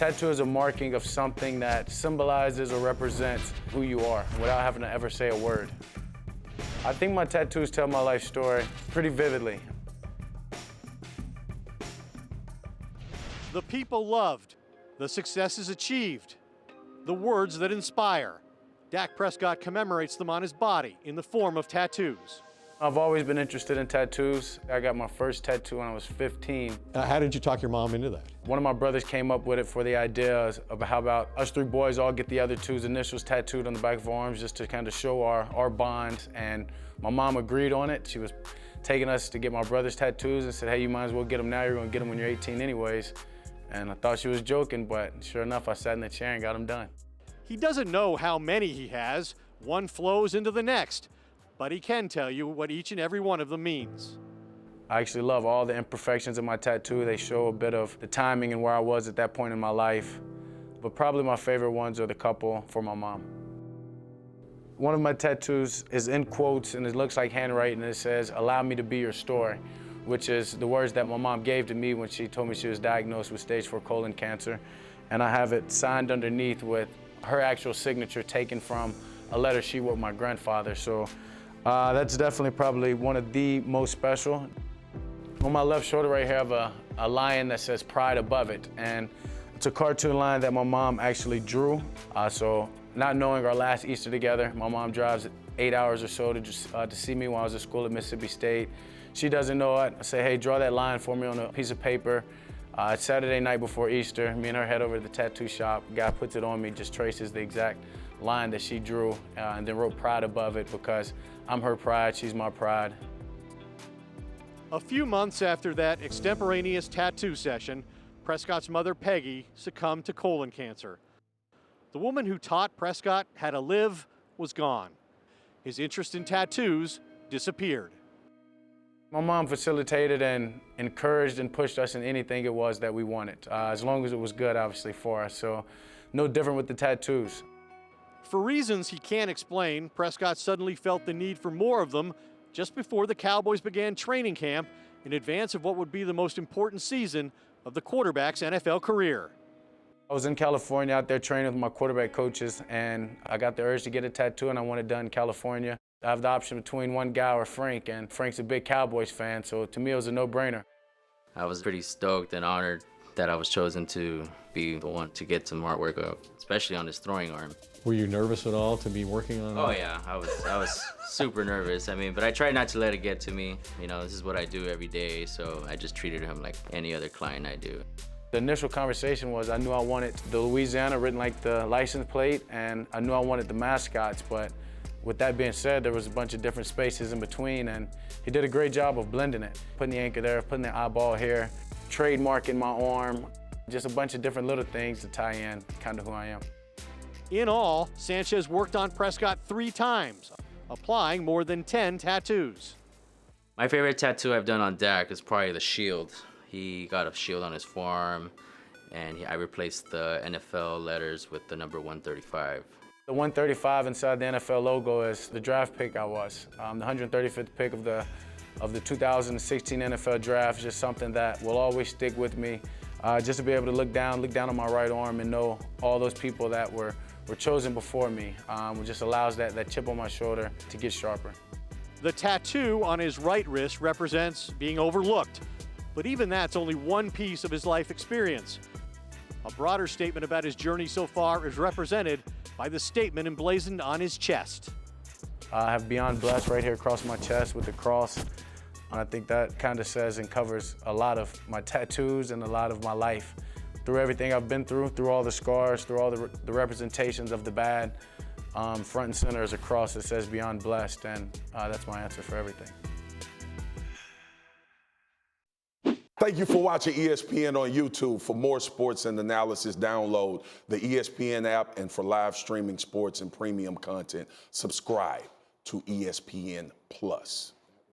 tattoo is a marking of something that symbolizes or represents who you are without having to ever say a word. I think my tattoos tell my life story pretty vividly. The people loved, the successes achieved, the words that inspire. Dak Prescott commemorates them on his body in the form of tattoos. I've always been interested in tattoos. I got my first tattoo when I was 15. How did you talk your mom into that? One of my brothers came up with it for the idea of how about us three boys all get the other two's initials tattooed on the back of our arms just to kind of show our bond. And my mom agreed on it. She was taking us to get my brother's tattoos and said, hey, you might as well get them now. You're gonna get them when you're 18 anyways. And I thought she was joking, but sure enough, I sat in the chair and got them done. He doesn't know how many he has. One flows into the next. But he can tell you what each and every one of them means. I actually love all the imperfections of my tattoo. They show a bit of the timing and where I was at that point in my life. But probably my favorite ones are the couple for my mom. One of my tattoos is in quotes and it looks like handwriting. It says, allow me to be your story, which is the words that my mom gave to me when she told me she was diagnosed with stage 4 colon cancer. And I have it signed underneath with her actual signature taken from a letter she wrote my grandfather. So that's definitely probably one of the most special. On my left shoulder right here, I have a lion that says pride above it. And it's a cartoon lion that my mom actually drew. So not knowing our last Easter together, my mom drives 8 hours or so to see me when I was at school at Mississippi State. She doesn't know it. I say, hey, draw that lion for me on a piece of paper. It's Saturday night before Easter. Me and her head over to the tattoo shop. Guy puts it on me, just traces the exact line that she drew and then wrote pride above it because I'm her pride, she's my pride. A few months after that extemporaneous tattoo session, Prescott's mother, Peggy, succumbed to colon cancer. The woman who taught Prescott how to live was gone. His interest in tattoos disappeared. My mom facilitated and encouraged and pushed us in anything it was that we wanted, as long as it was good, obviously, for us. So no different with the tattoos. For reasons he can't explain, Prescott suddenly felt the need for more of them just before the Cowboys began training camp in advance of what would be the most important season of the quarterback's NFL career. I was in California out there training with my quarterback coaches, and I got the urge to get a tattoo, and I wanted it done in California. I have the option between one guy or Frank, and Frank's a big Cowboys fan, so to me it was a no-brainer. I was pretty stoked and honored that I was chosen to be the one to get some artwork up, especially on his throwing arm. Were you nervous at all to be working on it? Oh yeah, I was super nervous. I mean, but I tried not to let it get to me. You know, this is what I do every day, so I just treated him like any other client I do. The initial conversation was I knew I wanted the Louisiana written like the license plate, and I knew I wanted the mascots, but with that being said, there was a bunch of different spaces in between, and he did a great job of blending it. Putting the anchor there, putting the eyeball here, trademarking my arm, just a bunch of different little things to tie in kind of who I am. In all, Sanchez worked on Prescott 3 times, applying more than 10 tattoos. My favorite tattoo I've done on Dak is probably the shield. He got a shield on his forearm, and I replaced the NFL letters with the number 135. The 135 inside the NFL logo is the draft pick I was. The 135th pick of the 2016 NFL draft, just something that will always stick with me. Just to be able to look down on my right arm and know all those people that were chosen before me. It just allows that chip on my shoulder to get sharper. The tattoo on his right wrist represents being overlooked, but even that's only one piece of his life experience. A broader statement about his journey so far is represented by the statement emblazoned on his chest. I have Beyond Blessed right here across my chest with the cross. And I think that kind of says and covers a lot of my tattoos and a lot of my life. Through everything I've been through all the scars, through all the representations of the bad, front and center is a cross that says Beyond Blessed, and that's my answer for everything. Thank you for watching ESPN on YouTube. For more sports and analysis, download the ESPN app, and for live streaming sports and premium content, subscribe to ESPN Plus.